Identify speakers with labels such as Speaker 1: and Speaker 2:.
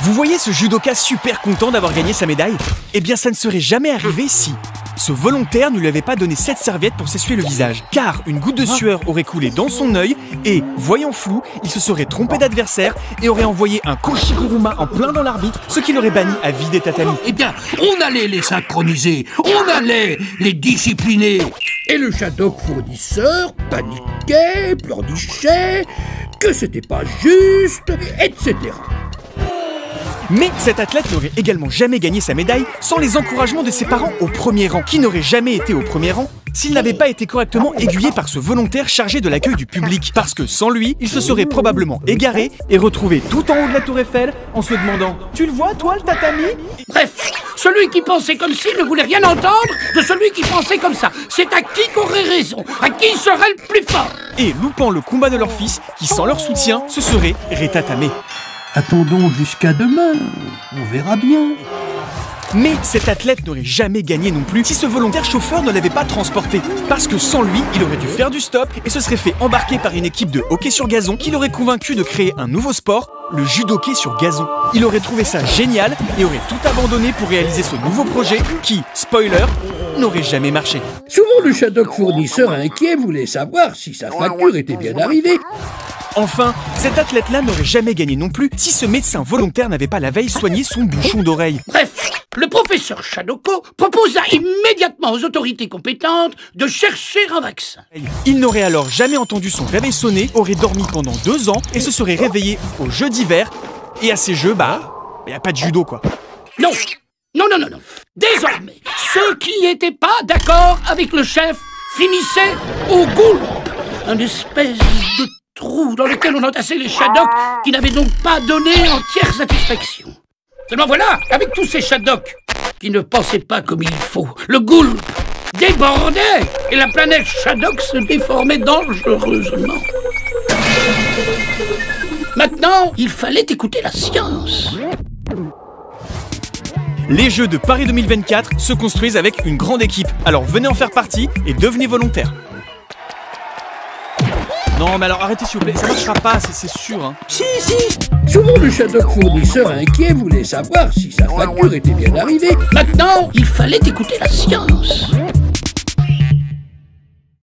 Speaker 1: Vous voyez ce judoka super content d'avoir gagné sa médaille? Eh bien ça ne serait jamais arrivé si ce volontaire ne lui avait pas donné cette serviette pour s'essuyer le visage. Car une goutte de sueur aurait coulé dans son œil et, voyant flou, il se serait trompé d'adversaire et aurait envoyé un Koshiguruma en plein dans l'arbitre, ce qui l'aurait banni à vie des tatamis.
Speaker 2: Eh bien, on allait les synchroniser, on allait les discipliner. Et le Shadok fournisseur paniquait, pleurnichait, que c'était pas juste, etc.
Speaker 1: Mais cet athlète n'aurait également jamais gagné sa médaille sans les encouragements de ses parents au premier rang, qui n'auraient jamais été au premier rang s'il n'avait pas été correctement aiguillé par ce volontaire chargé de l'accueil du public. Parce que sans lui, il se serait probablement égaré et retrouvé tout en haut de la tour Eiffel en se demandant « Tu le vois, toi, le tatami ?»
Speaker 2: Bref, celui qui pensait comme ci ne voulait rien entendre de celui qui pensait comme ça. C'est à qui qu'aurait raison, à qui serait le plus fort.
Speaker 1: Et loupant le combat de leur fils, qui sans leur soutien, se serait rétatamé.
Speaker 2: Attendons jusqu'à demain, on verra bien.
Speaker 1: Mais cet athlète n'aurait jamais gagné non plus si ce volontaire chauffeur ne l'avait pas transporté. Parce que sans lui, il aurait dû faire du stop et se serait fait embarquer par une équipe de hockey sur gazon qui l'aurait convaincu de créer un nouveau sport, le judoké sur gazon. Il aurait trouvé ça génial et aurait tout abandonné pour réaliser ce nouveau projet qui, spoiler, n'aurait jamais marché.
Speaker 2: Souvent le Shadok fournisseur inquiet voulait savoir si sa facture était bien arrivée.
Speaker 1: Enfin, cet athlète-là n'aurait jamais gagné non plus si ce médecin volontaire n'avait pas la veille soigné son bouchon d'oreille.
Speaker 2: Bref, le professeur Shadoko proposa immédiatement aux autorités compétentes de chercher un vaccin.
Speaker 1: Il n'aurait alors jamais entendu son réveil sonner, aurait dormi pendant 2 ans et se serait réveillé aux Jeux d'hiver. Et à ces Jeux, il n'y a pas de judo quoi.
Speaker 2: Non, non, non, non, non. Désormais, ceux qui n'étaient pas d'accord avec le chef finissaient au goulot. Un espèce de trou dans lequel on entassait les Shadoks qui n'avaient donc pas donné entière satisfaction. Seulement voilà, avec tous ces Shadoks qui ne pensaient pas comme il faut, le Goulp débordait et la planète Shadok se déformait dangereusement. Maintenant, il fallait écouter la science.
Speaker 1: Les Jeux de Paris 2024 se construisent avec une grande équipe. Alors venez en faire partie et devenez volontaire. Non mais alors arrêtez s'il vous plaît, ça marchera pas, c'est sûr hein.
Speaker 2: Si. Souvent le Shadok fournisseur inquiet voulait savoir si sa facture était bien arrivée. Maintenant, il fallait écouter la science.